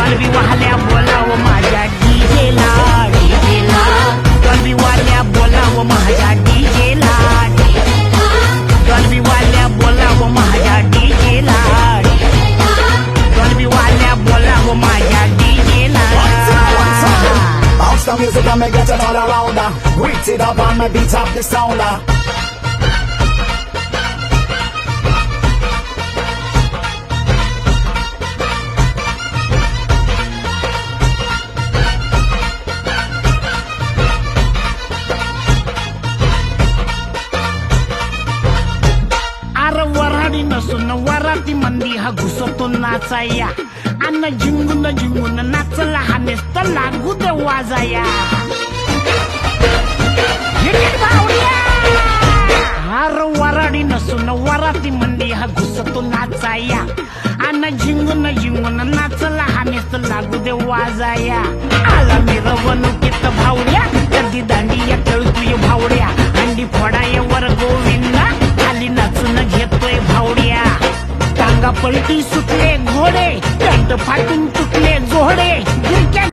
Dolby वाल्या बोलाव माझ्या डीजेला डीजेला डॉल्बी वाल्या बोलाव माझ्या डीजेला डॉल्बी वाल्या बोलाव माझ्या डीजेला डॉल्बी वाल्या बोलाव माझ्या डीजेला Bounce the music and me get it all around. Reach it up and me beat up the sound. अरे वराडी नसून वराती मंदी हा घुसतो नाचाया अन्न झिंगून झिंगून नाचला हा नेस्त लागू दे वाजाया अरे वराडी नसून वराती मंदी हा घुसतो नाचाया अन्न झिंगून झिंगून नाचला हा नेस्त लागू दे वाजाया आला मिरवणुकीत भावड्या कधी दांडिया खेळतोय भावड्या अंडी फोडाय वर गोविंदा खाली नाचून घेतोय भावड्या टांगा पलटी सुटले घोडे पॅन्ट फाटून तुटले जोडे